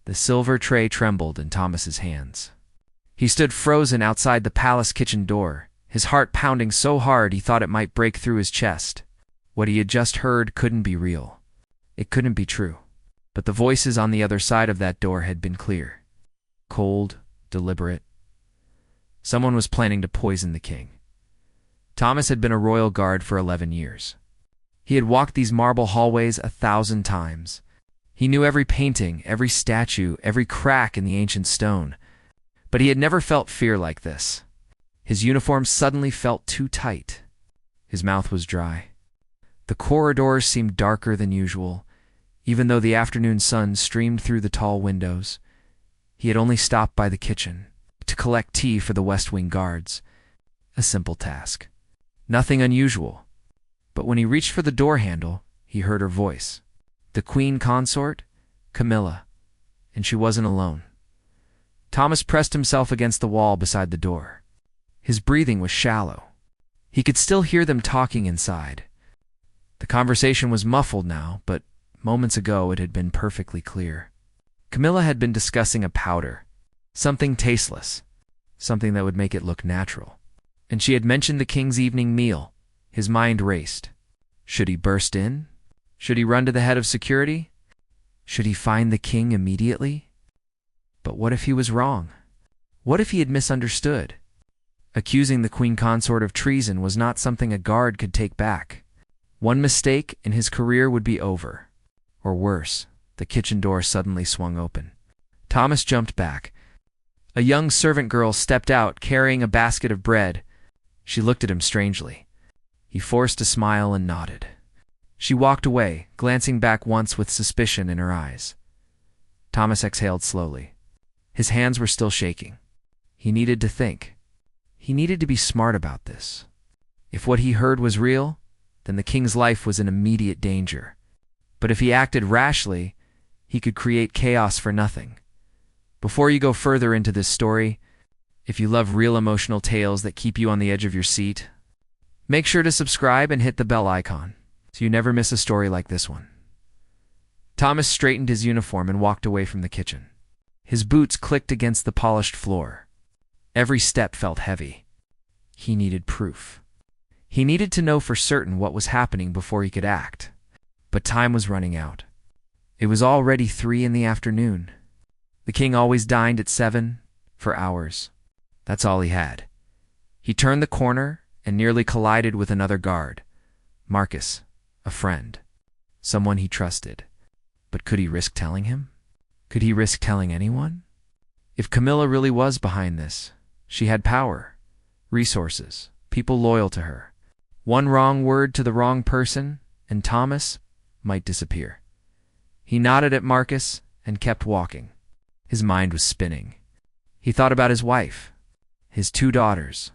The silver tray trembled in Thomas's hands. He stood frozen outside the palace kitchen door, his heart pounding so hard he thought it might break through his chest. What he had just heard couldn't be real. It couldn't be true. But the voices on the other side of that door had been clear. Cold, deliberate. Someone was planning to poison the king. Thomas had been a royal guard for 11 years. He had walked these marble hallways 1,000 times. He knew every painting, every statue, every crack in the ancient stone. But he had never felt fear like this. His uniform suddenly felt too tight. His mouth was dry. The corridors seemed darker than usual, even though the afternoon sun streamed through the tall windows. He had only stopped by the kitchen to collect tea for the West Wing guards. A simple task. Nothing unusual. But when he reached for the door handle, he heard her voice. The Queen Consort, Camilla. And she wasn't alone. Thomas pressed himself against the wall beside the door. His breathing was shallow. He could still hear them talking inside. The conversation was muffled now, but moments ago it had been perfectly clear. Camilla had been discussing a powder, something tasteless, something that would make it look natural. And she had mentioned the king's evening meal. His mind raced. Should he burst in? Should he run to the head of security? Should he find the king immediately? But what if he was wrong? What if he had misunderstood? Accusing the Queen Consort of treason was not something a guard could take back. One mistake and his career would be over. Or worse, the kitchen door suddenly swung open. Thomas jumped back. A young servant girl stepped out carrying a basket of bread. She looked at him strangely. He forced a smile and nodded. She walked away, glancing back once with suspicion in her eyes. Thomas exhaled slowly. His hands were still shaking. He needed to think. He needed to be smart about this. If what he heard was real, then the king's life was in immediate danger. But if he acted rashly, he could create chaos for nothing. Before you go further into this story, if you love real emotional tales that keep you on the edge of your seat, make sure to subscribe and hit the bell icon so you never miss a story like this one. Thomas straightened his uniform and walked away from the kitchen. His boots clicked against the polished floor. Every step felt heavy. He needed proof. He needed to know for certain what was happening before he could act. But time was running out. It was already 3 in the afternoon. The king always dined at 7 for hours. That's all he had. He turned the corner and nearly collided with another guard. Marcus, a friend. Someone he trusted. But could he risk telling him? Could he risk telling anyone? If Camilla really was behind this, she had power, resources, people loyal to her. One wrong word to the wrong person, and Thomas might disappear. He nodded at Marcus and kept walking. His mind was spinning. He thought about his wife, his 2 daughters.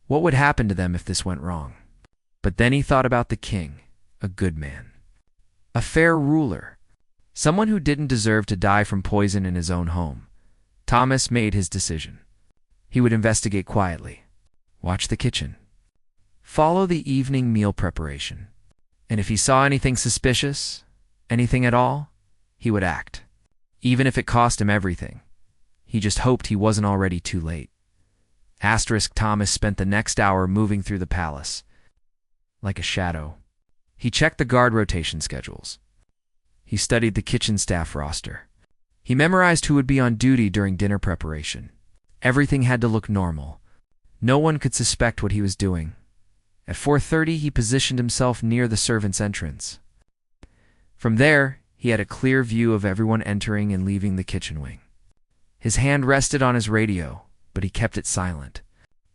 What would happen to them if this went wrong? But then he thought about the king, a good man, a fair ruler, someone who didn't deserve to die from poison in his own home. Thomas made his decision. He would investigate quietly, watch the kitchen, follow the evening meal preparation, and if he saw anything suspicious, anything at all, he would act, even if it cost him everything. He just hoped he wasn't already too late. Thomas spent the next hour moving through the palace, like a shadow. He checked the guard rotation schedules. He studied the kitchen staff roster. He memorized who would be on duty during dinner preparation. Everything had to look normal. No one could suspect what he was doing. At 4:30, he positioned himself near the servants' entrance. From there, he had a clear view of everyone entering and leaving the kitchen wing. His hand rested on his radio, but he kept it silent.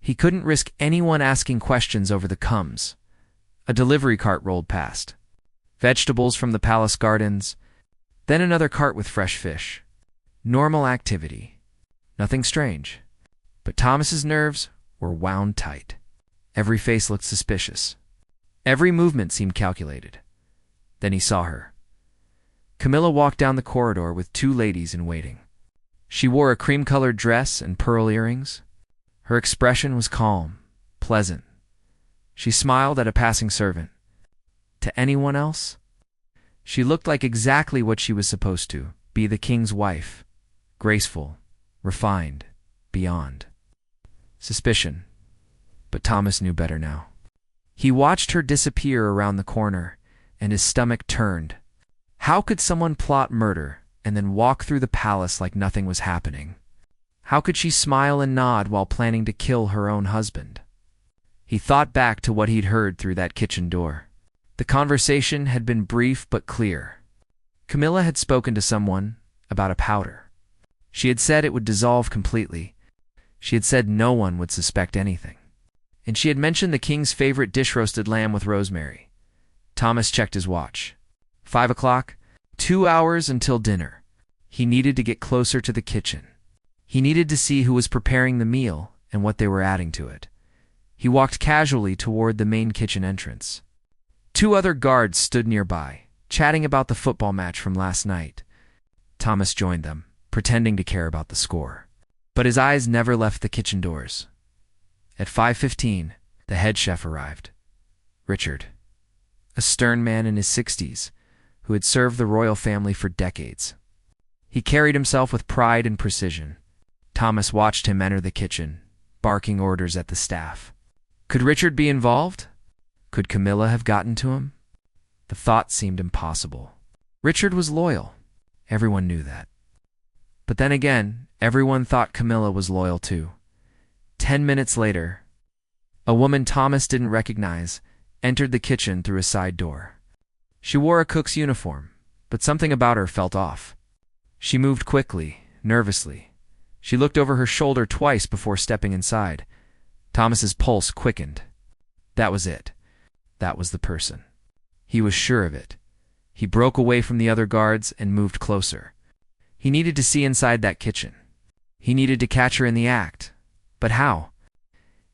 He couldn't risk anyone asking questions over the comes. A delivery cart rolled past. Vegetables from the palace gardens, then another cart with fresh fish. Normal activity. Nothing strange. But Thomas's nerves were wound tight. Every face looked suspicious. Every movement seemed calculated. Then he saw her. Camilla walked down the corridor with 2 ladies in waiting. She wore a cream-colored dress and pearl earrings. Her expression was calm, pleasant. She smiled at a passing servant. To anyone else? She looked like exactly what she was supposed to, be the king's wife, graceful, refined, beyond suspicion. But Thomas knew better now. He watched her disappear around the corner, and his stomach turned. How could someone plot murder and then walk through the palace like nothing was happening? How could she smile and nod while planning to kill her own husband? He thought back to what he'd heard through that kitchen door. The conversation had been brief but clear. Camilla had spoken to someone about a powder. She had said it would dissolve completely. She had said no one would suspect anything. And she had mentioned the king's favorite dish, roasted lamb with rosemary. Thomas checked his watch. 5 o'clock, 2 hours until dinner. He needed to get closer to the kitchen. He needed to see who was preparing the meal and what they were adding to it. He walked casually toward the main kitchen entrance. 2 other guards stood nearby, chatting about the football match from last night. Thomas joined them, pretending to care about the score. But his eyes never left the kitchen doors. At 5:15, the head chef arrived. Richard, a stern man in his 60s, who had served the royal family for decades. He carried himself with pride and precision. Thomas watched him enter the kitchen, barking orders at the staff. Could Richard be involved? Could Camilla have gotten to him? The thought seemed impossible. Richard was loyal. Everyone knew that. But then again, everyone thought Camilla was loyal too. 10 minutes later, a woman Thomas didn't recognize entered the kitchen through a side door. She wore a cook's uniform, but something about her felt off. She moved quickly, nervously. She looked over her shoulder twice before stepping inside. Thomas's pulse quickened. That was it. That was the person. He was sure of it. He broke away from the other guards and moved closer. He needed to see inside that kitchen. He needed to catch her in the act. But how?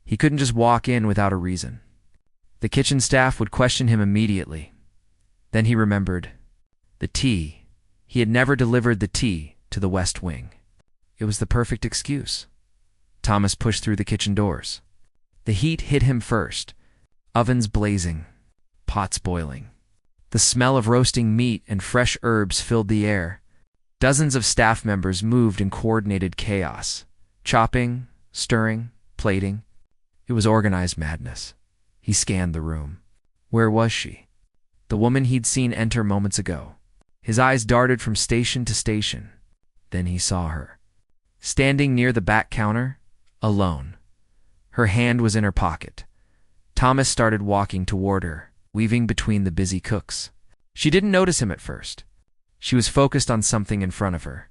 He couldn't just walk in without a reason. The kitchen staff would question him immediately. Then he remembered. The tea. He had never delivered the tea to the West Wing. It was the perfect excuse. Thomas pushed through the kitchen doors. The heat hit him first. Ovens blazing. Pots boiling. The smell of roasting meat and fresh herbs filled the air. Dozens of staff members moved in coordinated chaos. Chopping, stirring, plating. It was organized madness. He scanned the room. Where was she? The woman he'd seen enter moments ago. His eyes darted from station to station. Then he saw her. Standing near the back counter, alone. Her hand was in her pocket. Thomas started walking toward her, weaving between the busy cooks. She didn't notice him at first. She was focused on something in front of her.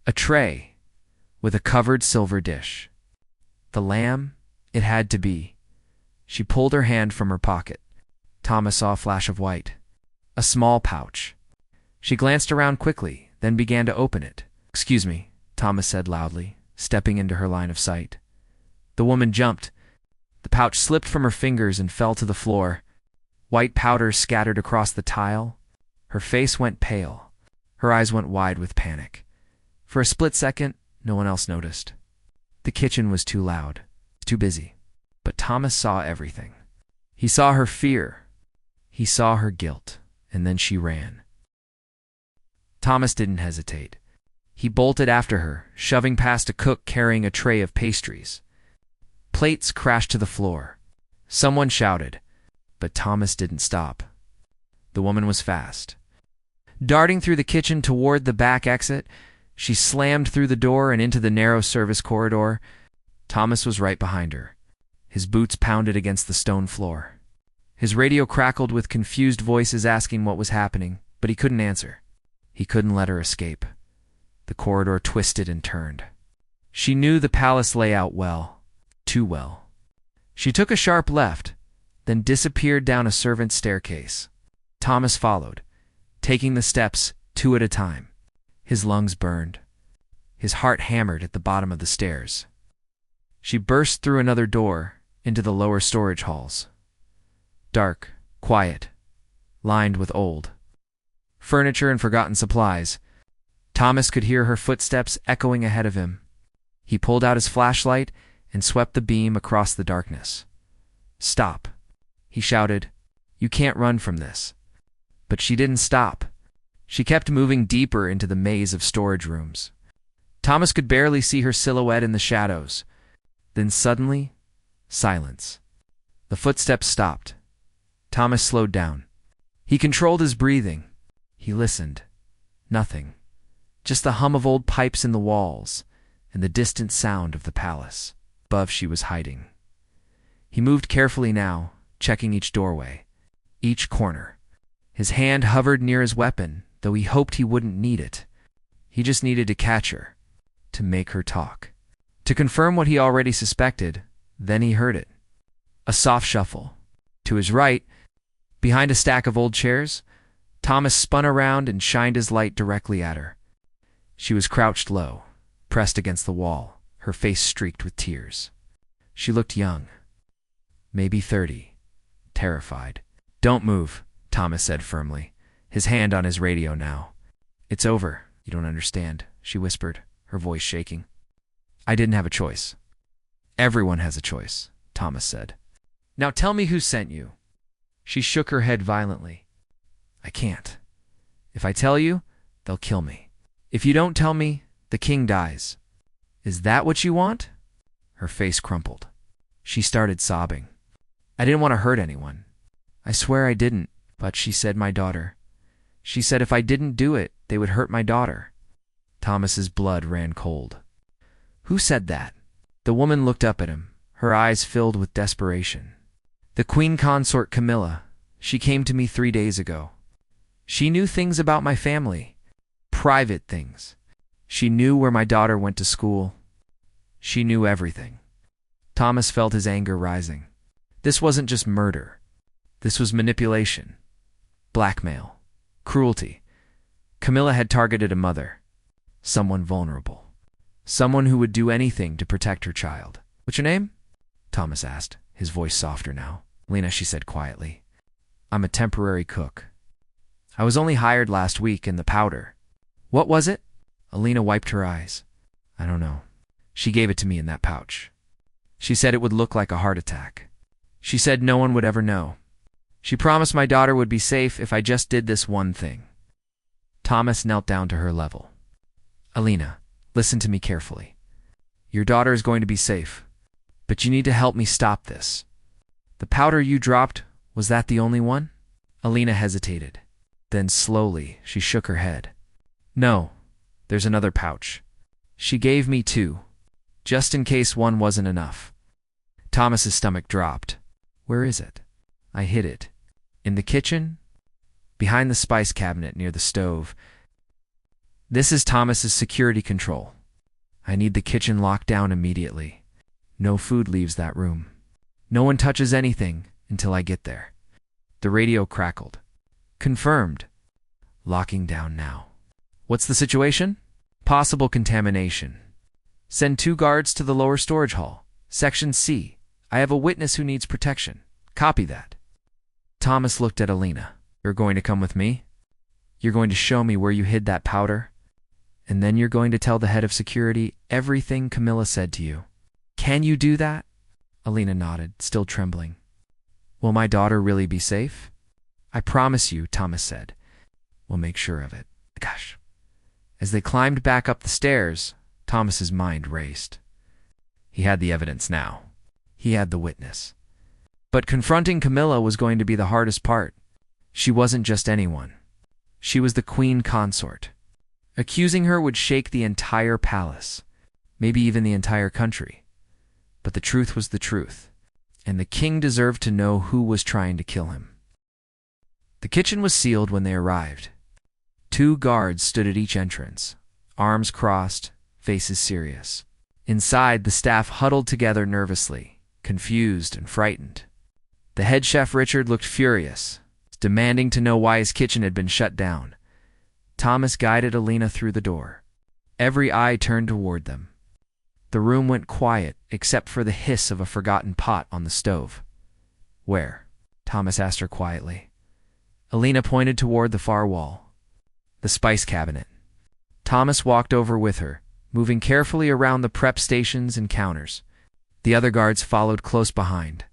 A tray with a covered silver dish. The lamb? It had to be. She pulled her hand from her pocket. Thomas saw a flash of white. A small pouch. She glanced around quickly, then began to open it. "Excuse me," Thomas said loudly, stepping into her line of sight. The woman jumped. The pouch slipped from her fingers and fell to the floor. White powder scattered across the tile. Her face went pale. Her eyes went wide with panic. For a split second, no one else noticed. The kitchen was too loud, too busy. But Thomas saw everything. He saw her fear. He saw her guilt. And then she ran. Thomas didn't hesitate. He bolted after her, shoving past a cook carrying a tray of pastries. Plates crashed to the floor. Someone shouted, but Thomas didn't stop. The woman was fast. Darting through the kitchen toward the back exit, she slammed through the door and into the narrow service corridor. Thomas was right behind her. His boots pounded against the stone floor. His radio crackled with confused voices asking what was happening, but he couldn't answer. He couldn't let her escape. The corridor twisted and turned. She knew the palace layout well, too well. She took a sharp left, then disappeared down a servant's staircase. Thomas followed, taking the steps 2 at a time. His lungs burned. His heart hammered at the bottom of the stairs. She burst through another door into the lower storage halls. Dark, quiet, lined with old furniture and forgotten supplies. Thomas could hear her footsteps echoing ahead of him. He pulled out his flashlight and swept the beam across the darkness. "Stop," he shouted. "You can't run from this." But she didn't stop. She kept moving deeper into the maze of storage rooms. Thomas could barely see her silhouette in the shadows. Then suddenly, silence. The footsteps stopped. Thomas slowed down. He controlled his breathing. He listened. Nothing. Just the hum of old pipes in the walls and the distant sound of the palace. Above she was hiding. He moved carefully now, checking each doorway, each corner. His hand hovered near his weapon, though he hoped he wouldn't need it. He just needed to catch her, to make her talk, to confirm what he already suspected. Then he heard it. A soft shuffle. To his right, behind a stack of old chairs, Thomas spun around and shined his light directly at her. She was crouched low, pressed against the wall, her face streaked with tears. She looked young, maybe 30, terrified. "Don't move," Thomas said firmly, his hand on his radio now. "It's over. You don't understand," she whispered, her voice shaking. "I didn't have a choice." "Everyone has a choice," Thomas said. "Now tell me who sent you." She shook her head violently. "I can't. If I tell you, they'll kill me. If you don't tell me, the king dies. Is that what you want?" Her face crumpled. She started sobbing. "I didn't want to hurt anyone. I swear I didn't, but she said my daughter. She said if I didn't do it, they would hurt my daughter." Thomas's blood ran cold. "Who said that?" The woman looked up at him, her eyes filled with desperation. "The Queen Consort Camilla. She came to me 3 days ago. She knew things about my family. Private things. She knew where my daughter went to school. She knew everything." Thomas felt his anger rising. This wasn't just murder. This was manipulation, blackmail, cruelty. Camilla had targeted a mother, someone vulnerable, someone who would do anything to protect her child. "What's your name?" Thomas asked, his voice softer now. "Lena," she said quietly. "I'm a temporary cook. I was only hired last week in the powder." "What was it?" Alina wiped her eyes. "I don't know. She gave it to me in that pouch. She said it would look like a heart attack. She said no one would ever know. She promised my daughter would be safe if I just did this one thing." Thomas knelt down to her level. "Alina, listen to me carefully. Your daughter is going to be safe, but you need to help me stop this. The powder you dropped, was that the only one?" Alina hesitated. Then slowly she shook her head. "No, there's another pouch. She gave me 2, just in case one wasn't enough." Thomas's stomach dropped. "Where is it?" "I hid it. In the kitchen, behind the spice cabinet near the stove. This is Thomas's security control. I need the kitchen locked down immediately. No food leaves that room. No one touches anything until I get there." The radio crackled. "Confirmed. Locking down now." "What's the situation?" "Possible contamination. Send 2 guards to the lower storage hall, Section C. I have a witness who needs protection. Copy that." Thomas looked at Alina. "You're going to come with me? You're going to show me where you hid that powder? And then you're going to tell the head of security everything Camilla said to you. Can you do that?" Alina nodded, still trembling. "Will my daughter really be safe?" "I promise you," Thomas said. "We'll make sure of it." Gosh. As they climbed back up the stairs, Thomas's mind raced. He had the evidence now. He had the witness. But confronting Camilla was going to be the hardest part. She wasn't just anyone. She was the Queen Consort. Accusing her would shake the entire palace, maybe even the entire country. But the truth was the truth, and the king deserved to know who was trying to kill him. The kitchen was sealed when they arrived. 2 guards stood at each entrance, arms crossed, faces serious. Inside, the staff huddled together nervously, confused and frightened. The head chef Richard looked furious, demanding to know why his kitchen had been shut down. Thomas guided Alina through the door. Every eye turned toward them. The room went quiet except for the hiss of a forgotten pot on the stove. "Where?" Thomas asked her quietly. Alina pointed toward the far wall. "The spice cabinet." Thomas walked over with her, moving carefully around the prep stations and counters. The other guards followed close behind.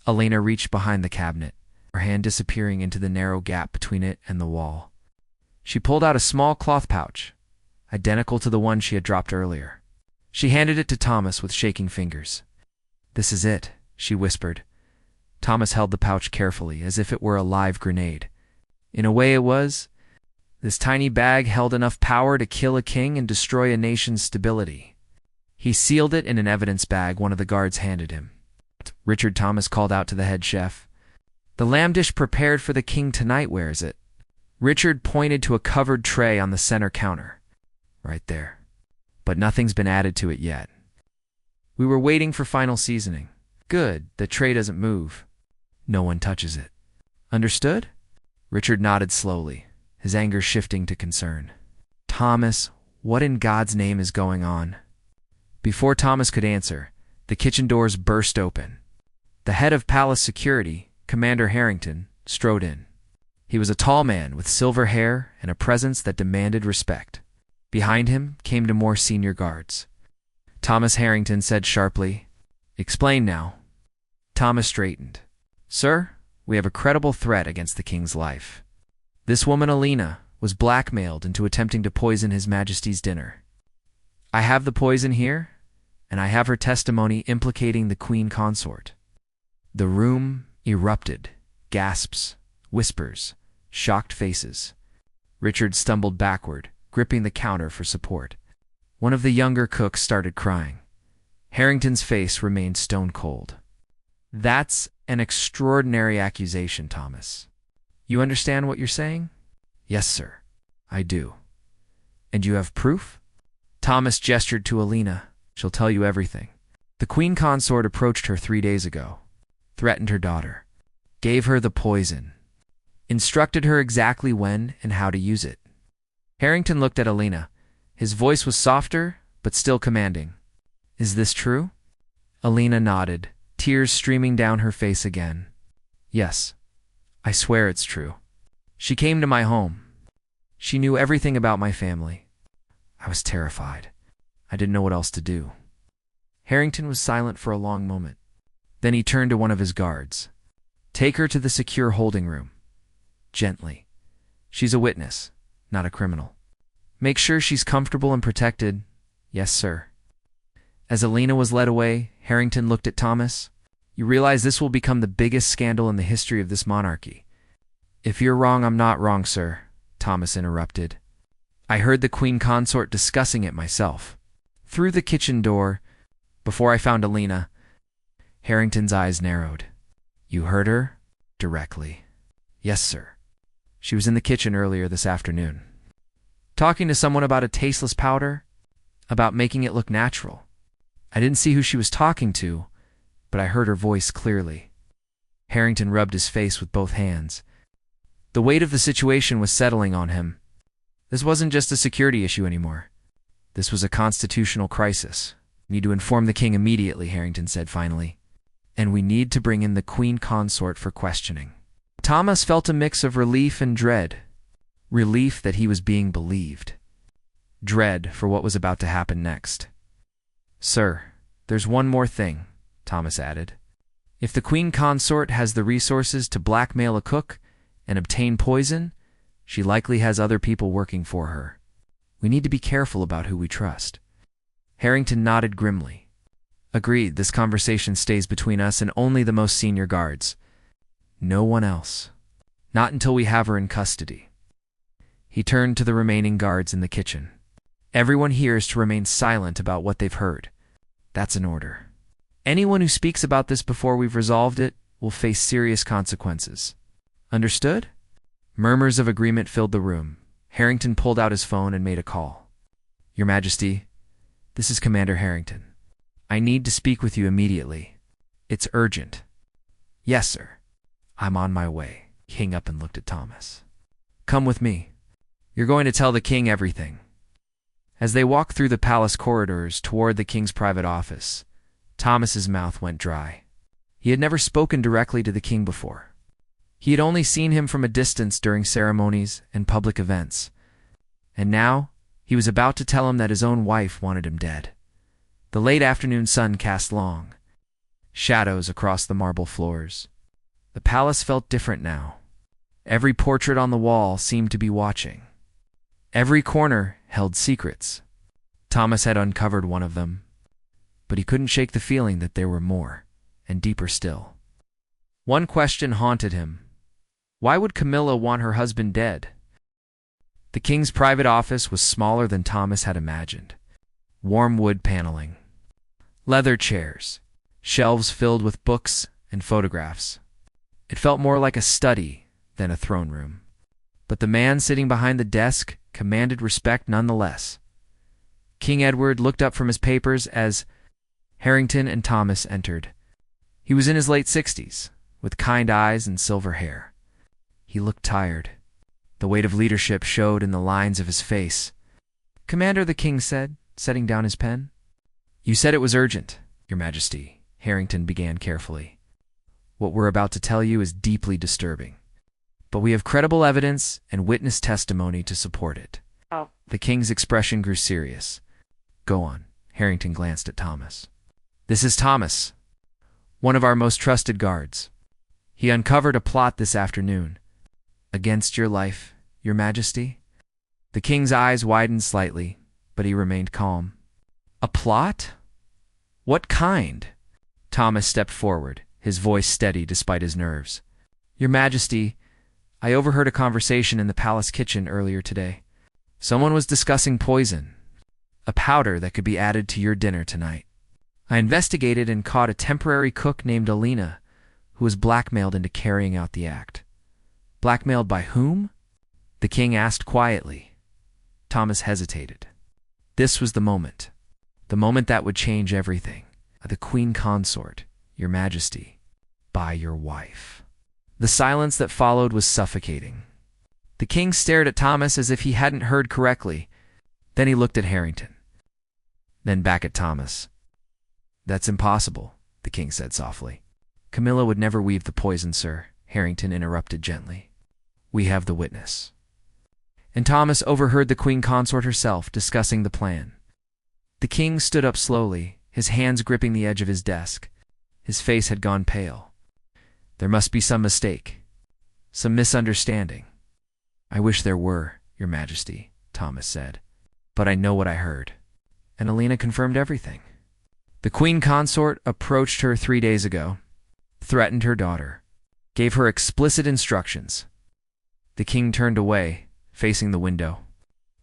Alina reached behind the cabinet, her hand disappearing into the narrow gap between it and the wall. She pulled out a small cloth pouch, identical to the one she had dropped earlier. She handed it to Thomas with shaking fingers. "This is it," she whispered. Thomas held the pouch carefully, as if it were a live grenade. In a way it was. This tiny bag held enough power to kill a king and destroy a nation's stability. He sealed it in an evidence bag one of the guards handed him. Richard Thomas called out to the head chef. "The lamb dish prepared for the king tonight, where is it?" Richard pointed to a covered tray on the center counter. "Right there. But nothing's been added to it yet. We were waiting for final seasoning." "Good, the tray doesn't move. No one touches it. Understood?" Richard nodded slowly, his anger shifting to concern. "Thomas, what in God's name is going on?" Before Thomas could answer, the kitchen doors burst open. The head of palace security, Commander Harrington, strode in. He was a tall man with silver hair and a presence that demanded respect. Behind him came the more senior guards. Thomas Harrington said sharply, "Explain now." Thomas straightened. "Sir, we have a credible threat against the king's life. This woman, Alina, was blackmailed into attempting to poison His Majesty's dinner. I have the poison here, and I have her testimony implicating the Queen Consort." The room erupted. Gasps, whispers, shocked faces. Richard stumbled backward, gripping the counter for support. One of the younger cooks started crying. Harrington's face remained stone cold. "That's an extraordinary accusation, Thomas. You understand what you're saying?" "Yes, sir, I do." "And you have proof?" Thomas gestured to Alina. "She'll tell you everything. The Queen Consort approached her 3 days ago, threatened her daughter, gave her the poison, instructed her exactly when and how to use it." Harrington looked at Alina. His voice was softer, but still commanding. "Is this true?" Alina nodded, tears streaming down her face again. "Yes, I swear it's true. She came to my home. She knew everything about my family. I was terrified. I didn't know what else to do." Harrington was silent for a long moment. Then he turned to one of his guards. "Take her to the secure holding room. Gently. She's a witness, not a criminal. Make sure she's comfortable and protected." "Yes, sir." As Alina was led away, Harrington looked at Thomas. "You realize this will become the biggest scandal in the history of this monarchy." "If you're wrong, I'm not wrong, sir," Thomas interrupted. "I heard the Queen Consort discussing it myself. Through the kitchen door, before I found Alina." Harrington's eyes narrowed. "You heard her?" "Directly." "Yes, sir. She was in the kitchen earlier this afternoon, talking to someone about a tasteless powder, about making it look natural. I didn't see who she was talking to, but I heard her voice clearly." Harrington rubbed his face with both hands. The weight of the situation was settling on him. This wasn't just a security issue anymore. This was a constitutional crisis. "We need to inform the king immediately," Harrington said finally. "And we need to bring in the Queen Consort for questioning." Thomas felt a mix of relief and dread. Relief that he was being believed. Dread for what was about to happen next. "Sir, there's one more thing," Thomas added. "If the Queen Consort has the resources to blackmail a cook and obtain poison, she likely has other people working for her. We need to be careful about who we trust." Harrington nodded grimly. "Agreed, this conversation stays between us and only the most senior guards. No one else. Not until we have her in custody." He turned to the remaining guards in the kitchen. "Everyone here is to remain silent about what they've heard. That's an order. Anyone who speaks about this before we've resolved it will face serious consequences. Understood?" Murmurs of agreement filled the room. Harrington pulled out his phone and made a call. "Your Majesty, this is Commander Harrington. I need to speak with you immediately. It's urgent." "Yes, sir. I'm on my way." He hung up and looked at Thomas. "Come with me. You're going to tell the king everything." As they walked through the palace corridors toward the king's private office, Thomas's mouth went dry. He had never spoken directly to the king before. He had only seen him from a distance during ceremonies and public events. And now he was about to tell him that his own wife wanted him dead. The late afternoon sun cast long shadows across the marble floors. The palace felt different now. Every portrait on the wall seemed to be watching. Every corner held secrets. Thomas had uncovered one of them, but he couldn't shake the feeling that there were more, and deeper still. One question haunted him. Why would Camilla want her husband dead? The king's private office was smaller than Thomas had imagined. Warm wood paneling, leather chairs, shelves filled with books and photographs. It felt more like a study than a throne room. But the man sitting behind the desk commanded respect nonetheless. King Edward looked up from his papers as Harrington and Thomas entered. He was in his late 60s, with kind eyes and silver hair. He looked tired. The weight of leadership showed in the lines of his face. "Commander," the king said, setting down his pen. "You said it was urgent, Your Majesty," Harrington began carefully. "What we're about to tell you is deeply disturbing. But we have credible evidence and witness testimony to support it." Oh. The king's expression grew serious. "Go on." Harrington glanced at Thomas. "This is Thomas, one of our most trusted guards. He uncovered a plot this afternoon. Against your life, Your Majesty?" The king's eyes widened slightly, but he remained calm. "A plot? What kind?" Thomas stepped forward, his voice steady despite his nerves. "Your Majesty, I overheard a conversation in the palace kitchen earlier today. Someone was discussing poison, a powder that could be added to your dinner tonight. I investigated and caught a temporary cook named Alina, who was blackmailed into carrying out the act." "Blackmailed by whom?" the king asked quietly. Thomas hesitated. This was the moment that would change everything. "The Queen Consort, Your Majesty, by your wife." The silence that followed was suffocating. The king stared at Thomas as if he hadn't heard correctly. Then he looked at Harrington. Then back at Thomas. "That's impossible," the king said softly. "Camilla would never weave the poison, sir," Harrington interrupted gently. "We have the witness." And Thomas overheard the Queen Consort herself discussing the plan. The king stood up slowly, his hands gripping the edge of his desk. His face had gone pale. "There must be some mistake, some misunderstanding." "I wish there were, Your Majesty," Thomas said. "But I know what I heard." And Alina confirmed everything. "The Queen Consort approached her 3 days ago, threatened her daughter, gave her explicit instructions." The king turned away, facing the window.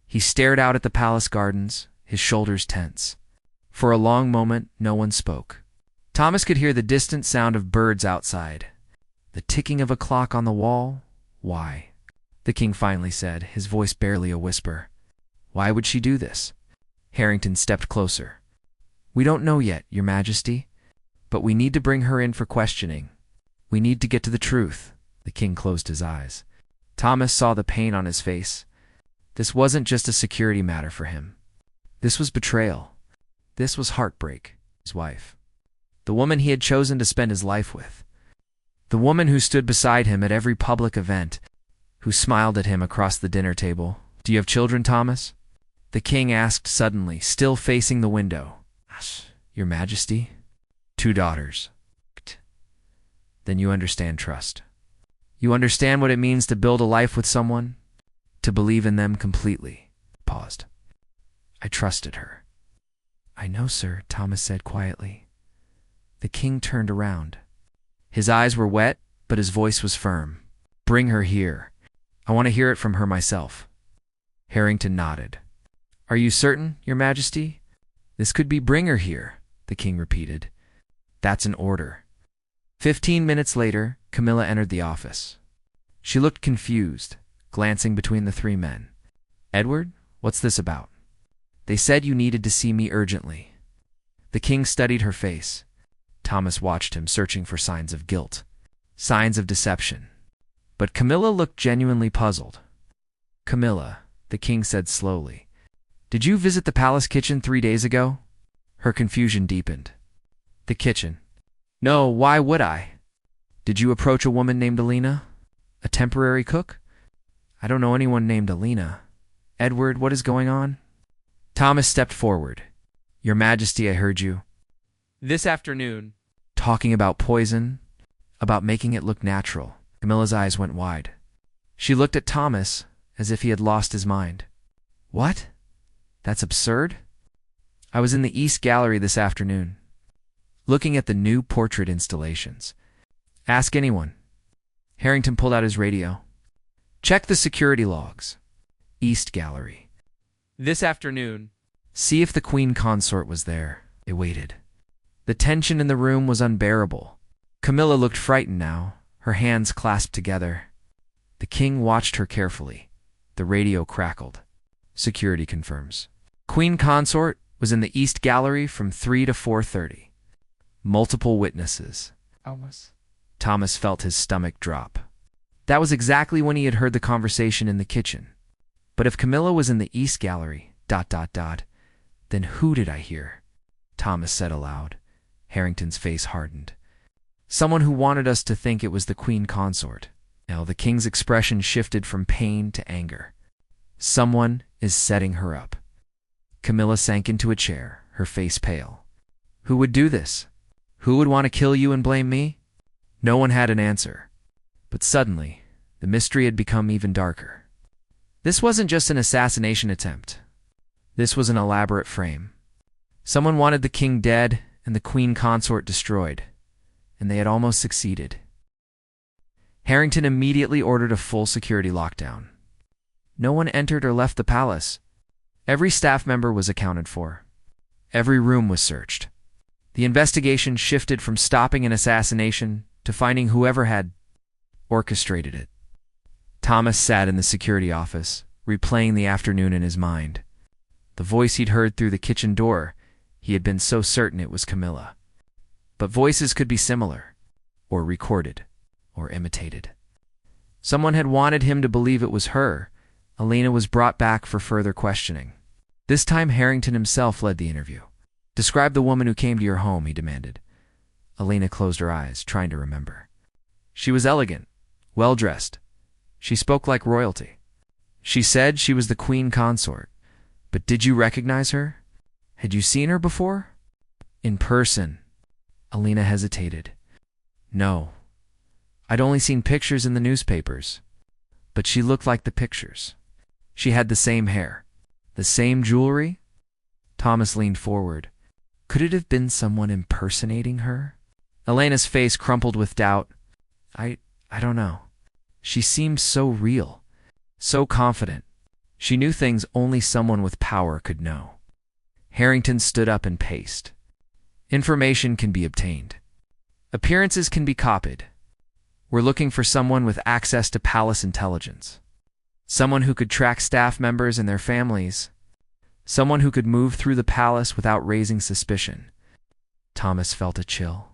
He stared out at the palace gardens, his shoulders tense. For a long moment, no one spoke. Thomas could hear the distant sound of birds outside, the ticking of a clock on the wall. "Why?" the king finally said, his voice barely a whisper. "Why would she do this?" Harrington stepped closer. "We don't know yet, Your Majesty, but we need to bring her in for questioning. We need to get to the truth." The king closed his eyes. Thomas saw the pain on his face. This wasn't just a security matter for him. This was betrayal. This was heartbreak. His wife. The woman he had chosen to spend his life with. The woman who stood beside him at every public event, who smiled at him across the dinner table. "Do you have children, Thomas?" the king asked suddenly, still facing the window. "Your Majesty?" "2 daughters." "Then you understand trust. You understand what it means to build a life with someone, to believe in them completely." Paused. "I trusted her." "I know, sir," Thomas said quietly. The king turned around. His eyes were wet, but his voice was firm. "Bring her here. I want to hear it from her myself." Harrington nodded. "Are you certain, Your Majesty? This could be bring her here," the king repeated. "That's an order." 15 minutes later, Camilla entered the office. She looked confused, glancing between the 3 men. "Edward, what's this about?" "They said you needed to see me urgently." The king studied her face. Thomas watched him, searching for signs of guilt, signs of deception. But Camilla looked genuinely puzzled. "Camilla," the king said slowly, "did you visit the palace kitchen 3 days ago?" Her confusion deepened. "The kitchen? No, why would I?" "Did you approach a woman named Alina? A temporary cook?" "I don't know anyone named Alina." "Edward, what is going on?" Thomas stepped forward. "Your Majesty, I heard you. This afternoon. Talking about poison, about making it look natural." Camilla's eyes went wide. She looked at Thomas as if he had lost his mind. What? That's absurd. I was in the East Gallery this afternoon, looking at the new portrait installations. Ask anyone. Harrington pulled out his radio. Check the security logs. East Gallery. This afternoon. See if the Queen Consort was there. They waited. The tension in the room was unbearable. Camilla looked frightened now, her hands clasped together. The king watched her carefully. The radio crackled. Security confirms. Queen Consort was in the East Gallery from 3 to 4:30. Multiple witnesses. Thomas felt his stomach drop. That was exactly when he had heard the conversation in the kitchen. But if Camilla was in the East Gallery, then who did I hear? Thomas said aloud. Harrington's face hardened. Someone who wanted us to think it was the Queen Consort. Now the king's expression shifted from pain to anger. Someone is setting her up. Camilla sank into a chair, her face pale. Who would do this? Who would want to kill you and blame me? No one had an answer. But suddenly, the mystery had become even darker. This wasn't just an assassination attempt. This was an elaborate frame. Someone wanted the king dead and the Queen Consort destroyed, and they had almost succeeded. Harrington immediately ordered a full security lockdown. No one entered or left the palace. Every staff member was accounted for. Every room was searched. The investigation shifted from stopping an assassination to finding whoever had orchestrated it. Thomas sat in the security office, replaying the afternoon in his mind. The voice he'd heard through the kitchen door, he had been so certain it was Camilla. But voices could be similar, or recorded, or imitated. Someone had wanted him to believe it was her. Elena was brought back for further questioning. This time Harrington himself led the interview. Describe the woman who came to your home, he demanded. Elena closed her eyes, trying to remember. She was elegant, well-dressed. She spoke like royalty. She said she was the Queen Consort. But did you recognize her? Had you seen her before? In person. Elena hesitated. No. I'd only seen pictures in the newspapers. But she looked like the pictures. She had the same hair. The same jewelry? Thomas leaned forward. Could it have been someone impersonating her? Elena's face crumpled with doubt. I don't know. She seemed so real, so confident. She knew things only someone with power could know. Harrington stood up and paced. Information can be obtained. Appearances can be copied. We're looking for someone with access to palace intelligence. Someone who could track staff members and their families. Someone who could move through the palace without raising suspicion. Thomas felt a chill.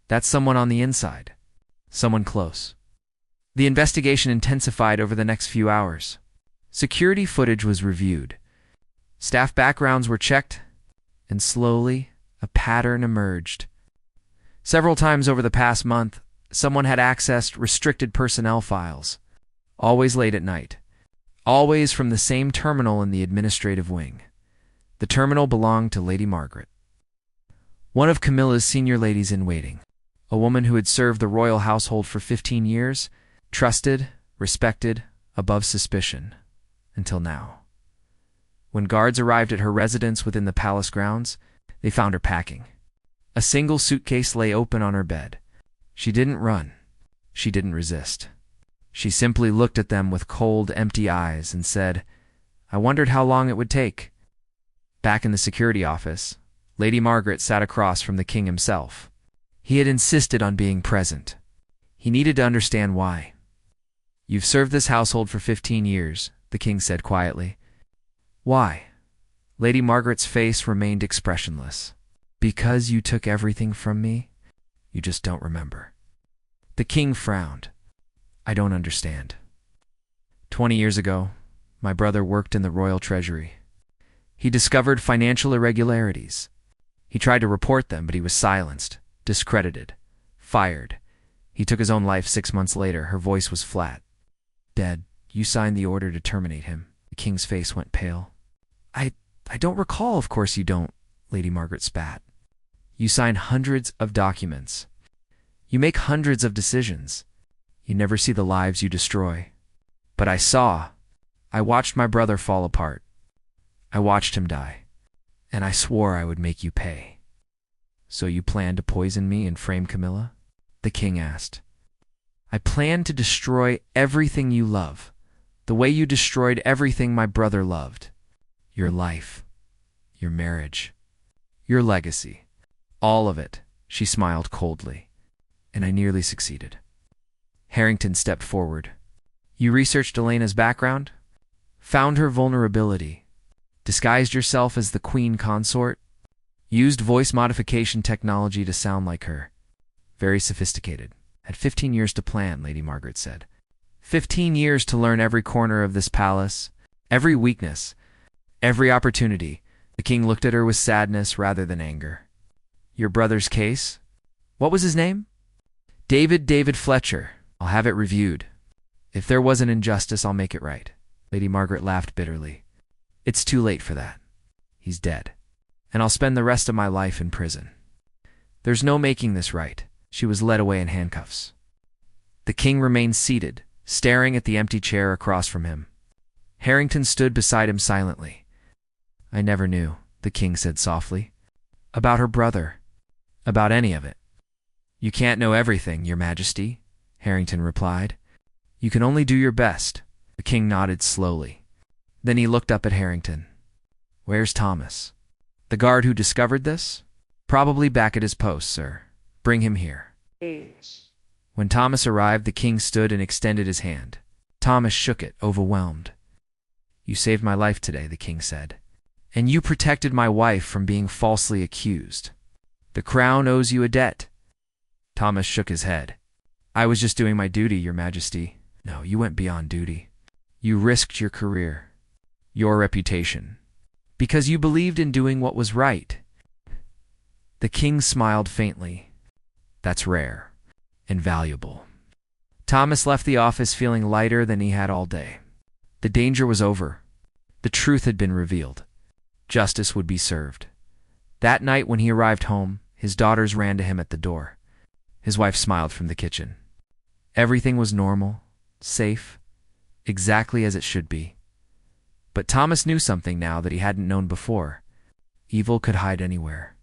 That's someone on the inside. Someone close. The investigation intensified over the next few hours. Security footage was reviewed. Staff backgrounds were checked, and slowly, a pattern emerged. Several times over the past month, someone had accessed restricted personnel files, always late at night, always from the same terminal in the administrative wing. The terminal belonged to Lady Margaret, one of Camilla's senior ladies in waiting, a woman who had served the royal household for 15 years, trusted, respected, above suspicion, until now. When guards arrived at her residence within the palace grounds, they found her packing. A single suitcase lay open on her bed. She didn't run. She didn't resist. She simply looked at them with cold, empty eyes and said, I wondered how long it would take. Back in the security office, Lady Margaret sat across from the king himself. He had insisted on being present. He needed to understand why. You've served this household for 15 years, the king said quietly. Why? Lady Margaret's face remained expressionless. Because you took everything from me? You just don't remember. The king frowned. I don't understand. 20 years ago, my brother worked in the royal treasury. He discovered financial irregularities. He tried to report them, but he was silenced, discredited, fired. He took his own life 6 months later. Her voice was flat. Dead. You signed the order to terminate him. The king's face went pale. I don't recall. Of course you don't, Lady Margaret spat. You sign hundreds of documents. You make hundreds of decisions. You never see the lives you destroy. But I watched my brother fall apart. I watched him die, and I swore I would make you pay. So you plan to poison me and frame Camilla? The king asked. I plan to destroy everything you love, the way you destroyed everything my brother loved. Your life, your marriage, your legacy, all of it, she smiled coldly, and I nearly succeeded. Harrington stepped forward. You researched Elena's background? Found her vulnerability? Disguised yourself as the queen consort? Used voice modification technology to sound like her? Very sophisticated. Had 15 years to plan, Lady Margaret said. 15 years to learn every corner of this palace, every weakness, every opportunity. The king looked at her with sadness rather than anger. Your brother's case? What was his name? David Fletcher. I'll have it reviewed. If there was an injustice, I'll make it right. Lady Margaret laughed bitterly. It's too late for that. He's dead, and I'll spend the rest of my life in prison. There's no making this right. She was led away in handcuffs. The king remained seated, staring at the empty chair across from him. Harrington stood beside him silently. I never knew, the king said softly. About her brother. About any of it. You can't know everything, Your Majesty, Harrington replied. You can only do your best. The king nodded slowly. Then he looked up at Harrington. Where's Thomas? The guard who discovered this? Probably back at his post, sir. Bring him here. When Thomas arrived, the king stood and extended his hand. Thomas shook it, overwhelmed. You saved my life today, the king said. And you protected my wife from being falsely accused. The crown owes you a debt. Thomas shook his head. I was just doing my duty, Your Majesty. No, you went beyond duty. You risked your career, your reputation, because you believed in doing what was right. The king smiled faintly. That's rare and valuable. Thomas left the office feeling lighter than he had all day. The danger was over. The truth had been revealed. Justice would be served. That night when he arrived home, his daughters ran to him at the door. His wife smiled from the kitchen. Everything was normal, safe, exactly as it should be. But Thomas knew something now that he hadn't known before. Evil could hide anywhere,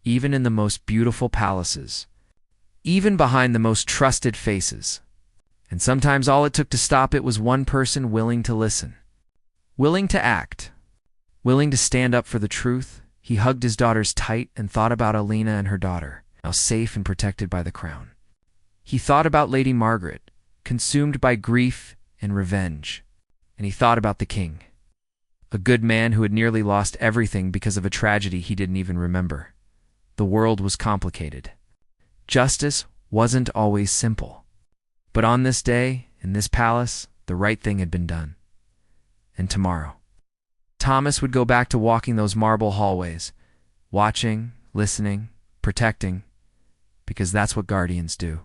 even in the most beautiful palaces, even behind the most trusted faces. And sometimes all it took to stop it was one person willing to listen, willing to act, willing to stand up for the truth. He hugged his daughters tight and thought about Alina and her daughter, now safe and protected by the crown. He thought about Lady Margaret, consumed by grief and revenge. And he thought about the king, a good man who had nearly lost everything because of a tragedy he didn't even remember. The world was complicated. Justice wasn't always simple. But on this day, in this palace, the right thing had been done. And tomorrow, Thomas would go back to walking those marble hallways, watching, listening, protecting, because that's what guardians do.